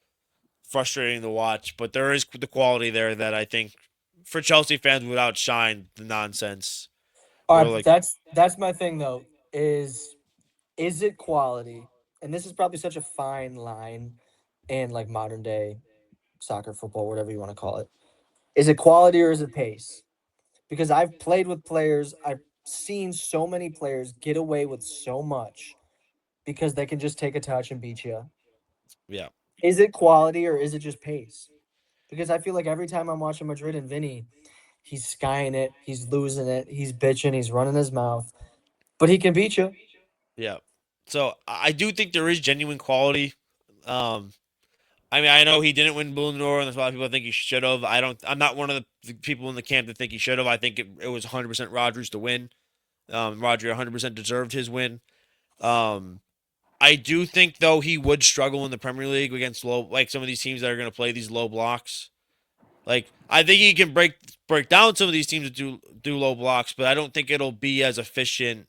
frustrating to watch. But there is the quality there that I think for Chelsea fans would outshine the nonsense. All Where right, like, that's my thing though. Is it quality? And this is probably such a fine line in like modern day soccer, football, whatever you want to call it. Is it quality or is it pace? Because I've played with players, I've seen so many players get away with so much because they can just take a touch and beat you. yeah, Is it quality or is it just pace? Because I feel like every time I'm watching Madrid and Vinny, he's skying it, he's losing it, he's bitching, he's running his mouth, but he can beat you. yeah. So I do think there is genuine quality. Um, I mean, I know he didn't win Ballon d'Or, and there's a lot of people that think he should have. I don't. I'm not one of the people in the camp that think he should have. I think it was 100% Rodgers to win. Roger 100% deserved his win. Um, I do think though he would struggle in the Premier League against low, like some of these teams that are going to play these low blocks. Like I think he can break down some of these teams that do low blocks, but I don't think it'll be as efficient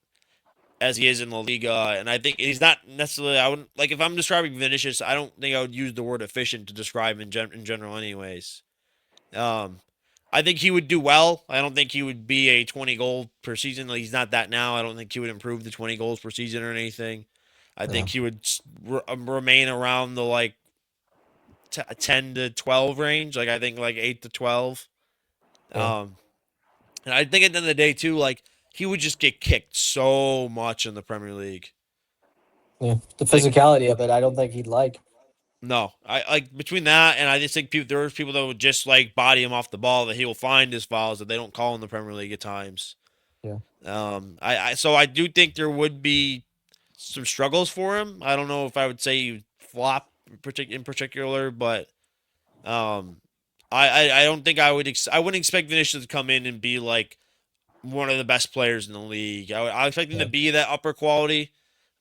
as he is in La Liga. And I think he's not necessarily. I wouldn't like if I'm describing Vinicius. I don't think I would use the word efficient to describe in general, anyways. Um, I think he would do well. I don't think he would be a 20 goal per season. Like, he's not that now. I don't think he would improve the 20 goals per season or anything. I Yeah, think he would remain around the like 10 to 12 range. Like I think like 8 to 12. yeah, Um, and I think at the end of the day too, like he would just get kicked so much in the Premier League. yeah. The Like physicality of it, I don't think he'd like. no, I like between that and I just think there's people that would just like body him off the ball that he will find his fouls that they don't call in the Premier League at times. Yeah, So I do think there would be some struggles for him. I don't know if I would say he flop in particular, but um, I don't think I wouldn't expect Vinicius to come in and be like one of the best players in the league. I expect him to yeah, be that upper quality,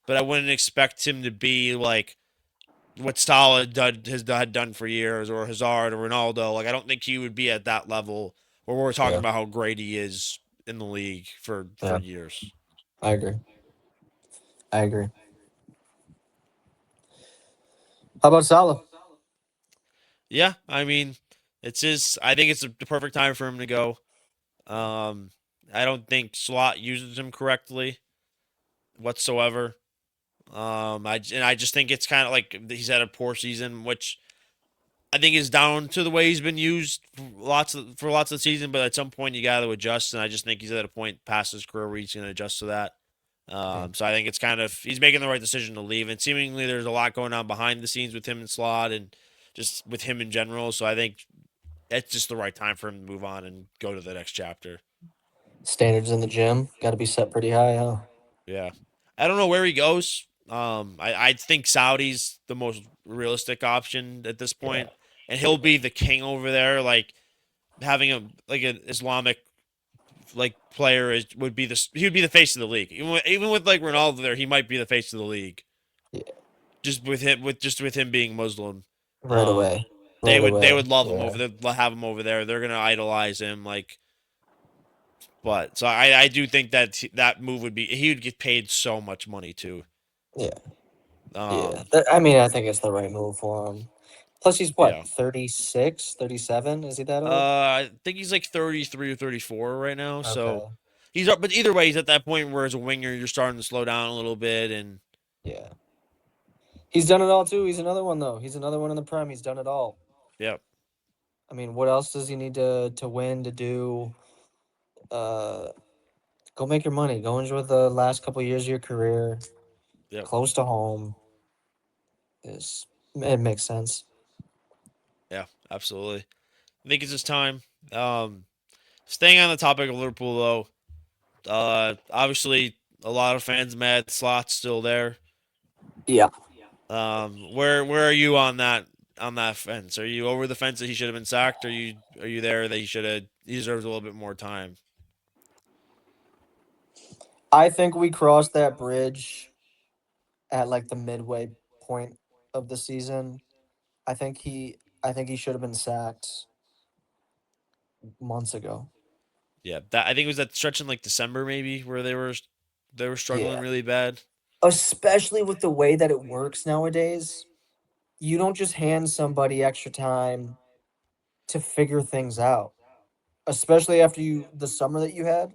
but I wouldn't expect him to be like what Salah had done for years, or Hazard or Ronaldo. Like I don't think he would be at that level where we're talking yeah, about how great he is in the league for yeah. years. I agree. I agree. How about Salah? Yeah, I mean, it's his. I think it's the perfect time for him to go. I don't think Slot uses him correctly whatsoever. I just think it's kind of like he's had a poor season, which I think is down to the way he's been used for lots of the season. But at some point, you got to adjust, and I just think he's at a point past his career where he's going to adjust to that. Yeah, So I think it's kind of he's making the right decision to leave, and seemingly there's a lot going on behind the scenes with him and Slot, and just with him in general. So I think it's just the right time for him to move on and go to the next chapter. standards in the gym got to be set pretty high, huh? Yeah, I don't know where he goes. I think Saudi's the most realistic option at this Yeah, point, and he'll be the king over there. Like having a like an Islamic like player is would be he would be the face of the league. Even with like Ronaldo there, he might be the face of the league. yeah. Just with him being Muslim, Right um, away. Right they away. would love him Yeah, over there. They'll have him over there. They're gonna idolize him. Like, but so I do think that that move would be he would get paid so much money too. yeah, yeah. Um, I mean, I think it's the right move for him. Plus, he's yeah. what, 36, 37? Is he that old? I think he's like 33 or 34 right now. So Okay. he's up, but either way, he's at that point where as a winger, you're starting to slow down a little bit, and Yeah. He's done it all too. He's another one though. He's another one in the prem. He's done it all. yeah, I mean, what else does he need to win to do? Uh, Go make your money. Go enjoy the last couple years of your career, yeah, close to home. Is It makes sense. yeah, absolutely. I think it's his time. Um, Staying on the topic of Liverpool though, obviously a lot of fans mad. Slot's still there. Yeah. Where are you on that fence? Are you over the fence that he should have been sacked? Or are you there that he deserves a little bit more time? I think we crossed that bridge at like the midway point of the season. I think he should have been sacked months ago. Yeah, that I think it was that stretch in like December maybe where they were. They were struggling Yeah. really bad. Especially with the way that it works nowadays, you don't just hand somebody extra time to figure things out. Especially after the summer that you had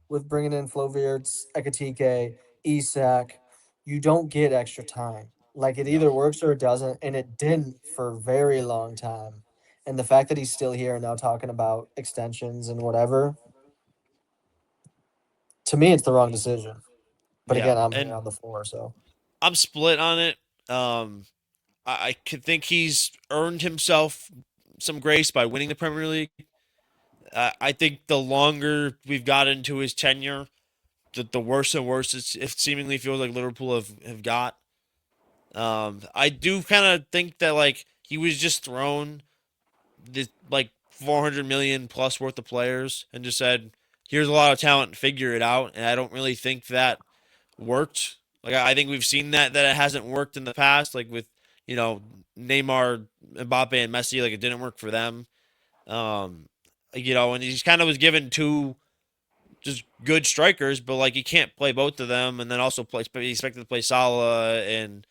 with bringing in Flovirts, Ekatike, Isak, you don't get extra time. Like it No. either works or it doesn't, and it didn't for a very long time. And the fact that he's still here and now talking about extensions and whatever, to me, it's the wrong decision. But Yeah, again, I'm here and on the floor, so I'm split on it. Um, I could think he's earned himself some grace by winning the Premier League. I think the longer we've got into his tenure, the worse and worse it seemingly feels like Liverpool have got. I do kind of think that like he was just thrown this like 400 million plus worth of players and just said, "Here's a lot of talent, figure it out." And I don't really think that worked. Like I think we've seen that it hasn't worked in the past, like with you know Neymar, Mbappe, and Messi. Like it didn't work for them. Um, and he's kind of was given two just good strikers, but like you can't play both of them, and then also play. Be expected to play Salah and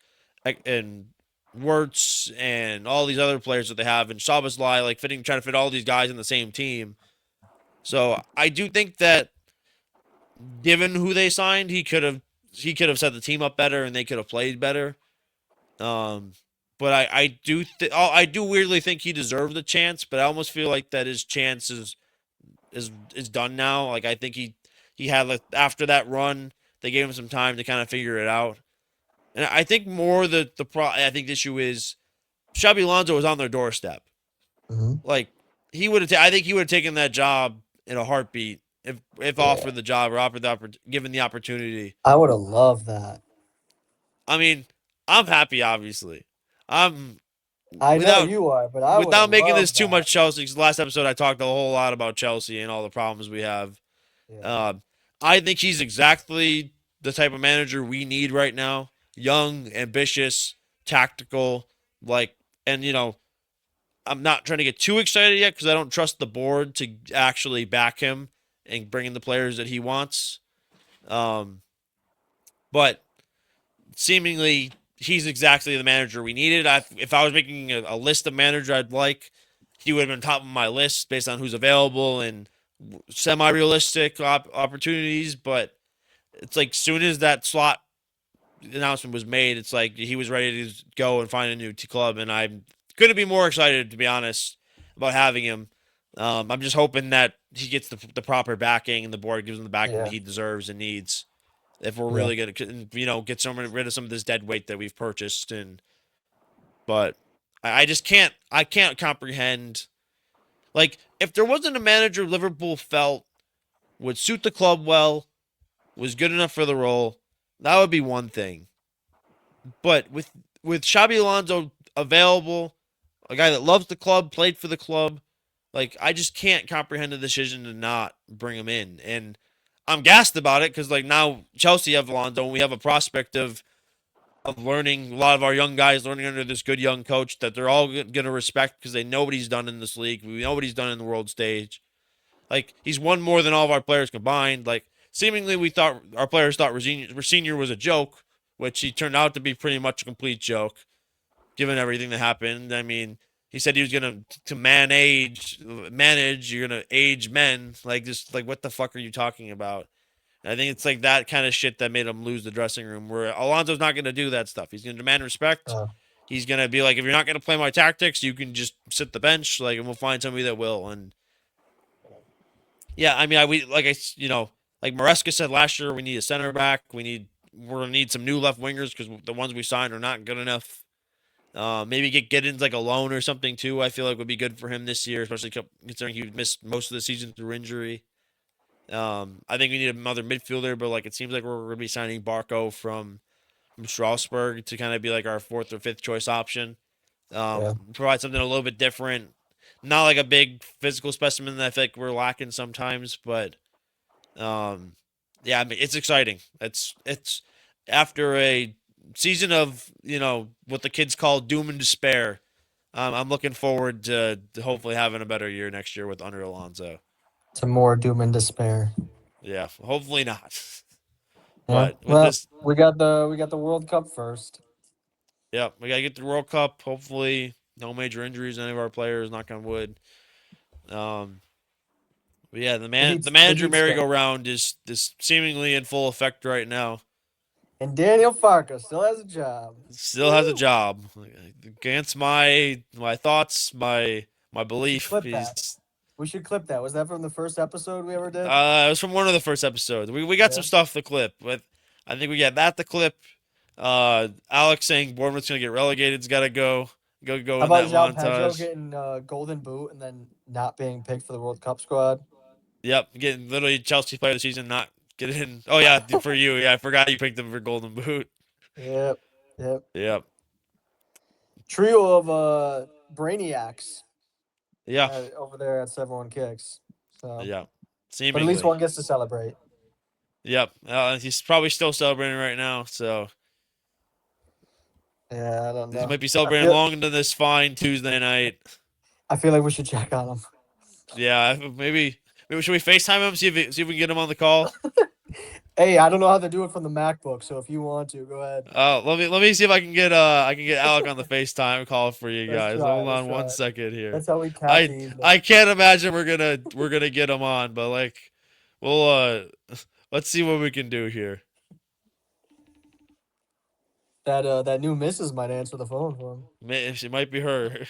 Wirtz and all these other players that they have, and Szoboszlai, like trying to fit all these guys in the same team. So I do think that given who they signed, he could have set the team up better, and they could have played better. Um, but I do weirdly think he deserved the chance, but I almost feel like that his chance is done now. Like I think he had like after that run, they gave him some time to kind of figure it out. And I think more I think the issue is Shabby Alonso was on their doorstep. mhm. Like I think he would have taken that job in a heartbeat if Yeah, offered the job or given the opportunity. I would have loved that. I mean, I'm happy obviously. I'm I know without you are, but I would have without making this loved too that. much Chelsea. Because last episode I talked a whole lot about Chelsea and all the problems we have. Yeah, Um, I think he's exactly the type of manager we need right now. Young, ambitious, tactical, like, and I'm not trying to get too excited yet because I don't trust the board to actually back him and bring in the players that he wants. Um, but seemingly he's exactly the manager we needed. If I was making a list of managers I'd like, he would have been top of my list based on who's available and semi-realistic opportunities. But it's like soon as that slot announcement was made, it's like he was ready to go and find a new club, and I couldn't be more excited to be honest about having him. I'm just hoping that he gets the proper backing and the board gives him the backing that yeah, he deserves and needs if we're yeah. really gonna get rid of some of this dead weight that we've purchased. And but I just can't comprehend like if there wasn't a manager Liverpool felt would suit the club well, was good enough for the role, that would be one thing. But with Xabi Alonso available, a guy that loves the club, played for the club, like I just can't comprehend the decision to not bring him in. And I'm gassed about it because like now Chelsea have Alonso and we have a prospect of learning a lot of our young guys learning under this good young coach that they're all going to respect because they know what he's done in this league. We know what he's done in the world stage. Like he's won more than all of our players combined. Like seemingly we thought our players thought Rosenior was a joke, which he turned out to be pretty much a complete joke given everything that happened. I mean, he said he was gonna to manage. You're gonna age men. Like just like what the fuck are you talking about? And I think it's like that kind of shit that made him lose the dressing room. Where Alonso's not gonna do that stuff. He's gonna demand respect. Uh, He's gonna be like, if you're not gonna play my tactics, you can just sit the bench. Like, and we'll find somebody that will. And yeah, I mean, like Maresca said last year, we need a center back. We're gonna need some new left wingers because the ones we signed are not good enough. Maybe get Giddens like a loan or something too. I feel like would be good for him this year, especially considering he missed most of the season through injury. I think we need another midfielder, but like it seems like we're going to be signing Barco from Strasbourg to kind of be like our fourth or fifth choice option. yeah. Provide something a little bit different, not like a big physical specimen that I feel like we're lacking sometimes, but um, yeah, I mean it's exciting. It's after a season of what the kids call doom and despair. I'm looking forward to hopefully having a better year next year with under Alonso. To more doom and despair. Yeah, hopefully not. Yeah. But with Well, this, we got the World Cup first. yeah, we gotta get the World Cup. Hopefully, no major injuries to any of our players. Knock on wood. Um, but yeah, the They manager beat Spain. merry-go-round is seemingly in full effect right now. And Daniel Farka still has a job. Still has a Woo! job against my thoughts, my We should belief. clip that. He's We should clip that. Was that from the first episode we ever did? it was from one of the first episodes. We got some Yeah. stuff to clip, but I think we got that to clip. Alex saying Bournemouth's gonna get relegated's got to go How in about that João Pedro montage. getting Golden Boot and then not being picked for the World Cup squad? Yep, getting literally Chelsea player of the season, not get in. Oh yeah, for you. Yeah, I forgot you picked him for Golden Boot. Yep. Yep. Yep. Trio of brainiacs Yeah. over there at 71Kicks. So, Yeah. but at least Seemingly. one gets to celebrate. Yep. He's probably still celebrating right now, so Yeah, I don't he know. might be I celebrating feel long into this fine Tuesday night. I feel like we should check on him. Yeah, maybe should we FaceTime him see if we can get him on the call? Hey, I don't know how to do it from the MacBook, so if you want to, go ahead. Let me see if I can get Alec on the FaceTime call for you Let's guys. try it. Hold Let's on try one it. second here. That's how we cap I the evening. I can't imagine we're gonna get him on, but like we'll let's see what we can do here. That new missus might answer the phone for him. It might be her.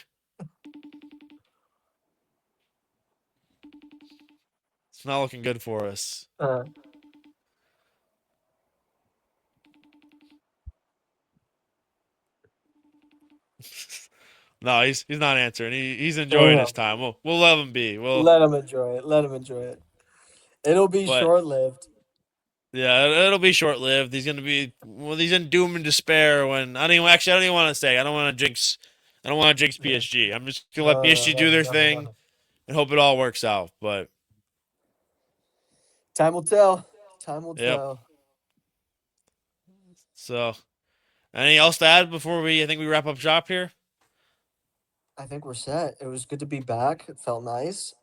It's not looking good for us. Uh, No, he's not answering. He's enjoying his damn. time. We'll let him be. Let him enjoy it. Let him enjoy it. It'll be But short lived. yeah, it'll be short lived. He's gonna be he's in doom and despair when I don't even want to say. I don't want to jinx Yeah. PSG. I'm just gonna let No, PSG no, do no, their no, no, no, thing no. and hope it all works out. But Time will tell. Time will yep. tell. So anything else to add before I think we wrap up shop here? I think we're set. It was good to be back. It felt nice.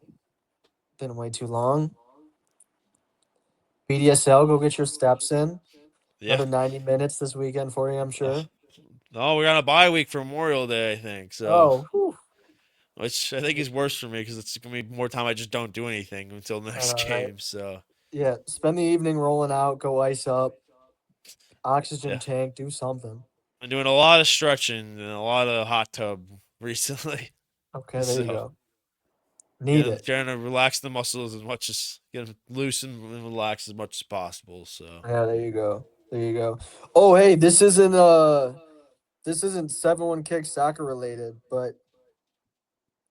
Didn't wait too long. BDSL, go get your steps in. Yeah. Another 90 minutes this weekend for you, I'm Uh, sure. no, we're on a bye week for Memorial Day, I think. So, Oh, whew. which I think is worse for me because it's gonna be more time I just don't do anything until the next All right. game. So, Yeah, spend the evening rolling out, go ice up, oxygen yeah, tank, do something. I'm doing a lot of stretching and a lot of hot tub recently. Okay, there you So, go. Need it. trying to relax the muscles as much as get them loose and relax as much as possible. So, Yeah, there you go. There you go. Oh, hey, this isn't 71 Kick soccer related, but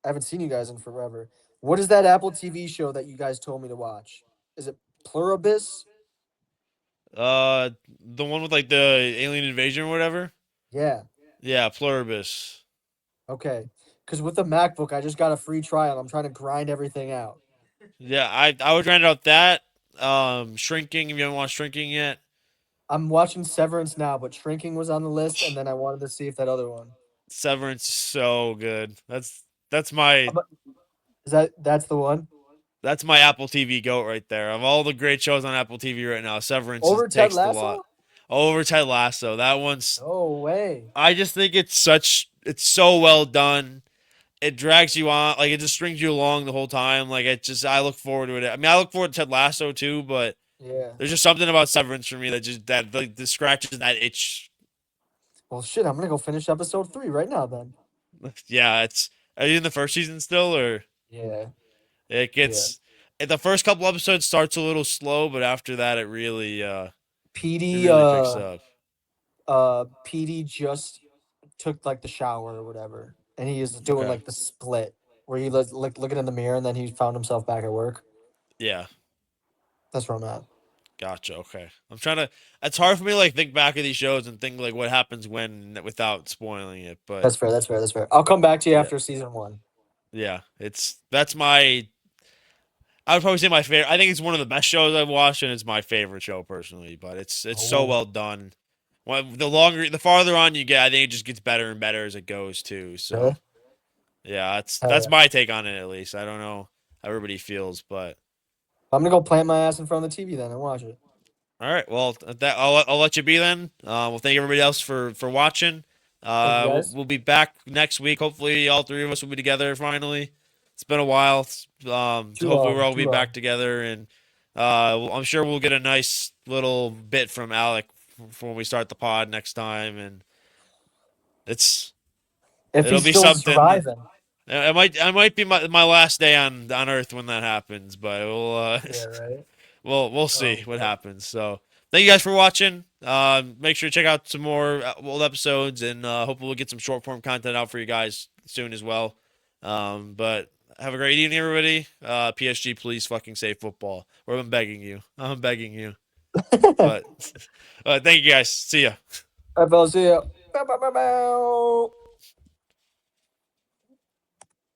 I haven't seen you guys in forever. What is that Apple TV show that you guys told me to watch? Is it Pluribus? the one with like the alien invasion or whatever. Yeah. Yeah, Pluribus. Okay. Because with the MacBook, I just got a free trial. I'm trying to grind everything out. Yeah, I would round out that. Shrinking. If you haven't watched Shrinking yet, I'm watching Severance now, but Shrinking was on the list, and then I wanted to see if that other one. Severance is so good. That's my I'm- that's the one? that's my Apple TV goat right there. Of all the great shows on Apple TV right now, Severance Over Ted takes the lot. Lasso? Over Ted Lasso. That one's No way. I just think it's so well done. It drags you on, like it just strings you along the whole time. Like I look forward to it. I mean, I look forward to Ted Lasso too, but Yeah. there's just something about Severance for me that like the scratches that itch. Well, shit, I'm gonna go finish episode 3 right now then. Yeah, it's are you in the first season still or Yeah. it Yeah. gets the first couple episodes starts a little slow, but after that it PD really picks up. PD just took like the shower or whatever, and he is doing Okay. like the split where he was like looking in the mirror and then he found himself back at work. Yeah. That's where I'm at. Gotcha. Okay. I'm trying to. It's hard for me to like think back of these shows and think like what happens when without spoiling it. But That's fair. That's fair. That's fair. I'll come back to you yeah, after season 1. yeah. That's my. I would probably say my favorite. I think it's one of the best shows I've watched, and it's my favorite show personally. But it's so Oh, well done. The farther on you get, I think it just gets better and better as it goes too. really? So yeah, Hell that's yeah. my take on it at least. I don't know how everybody feels, but I'm gonna go plant my ass in front of the TV then and watch it. All right. Well, I'll let you be then. Well, thank everybody else for watching. Thank you We'll guys. we'll be back next week. Hopefully, all three of us will be together finally. It's been a while. Too Hopefully, we'll long, all too be back long. together, and I'm sure we'll get a nice little bit from Alec for when we start the pod next time, and it's If it'll he's be still something. surviving. It might be my last day on Earth when that happens, but Yeah, right. we'll see Oh what man. happens. So thank you guys for watching. Make sure to check out some more old episodes, and hopefully we'll get some short form content out for you guys soon as well. But have a great evening, everybody. PSG, please fucking save football. Or I'm begging you. I'm begging you. All But thank you guys. See ya. right, fellas, see ya. Bow, bow, bow, bow.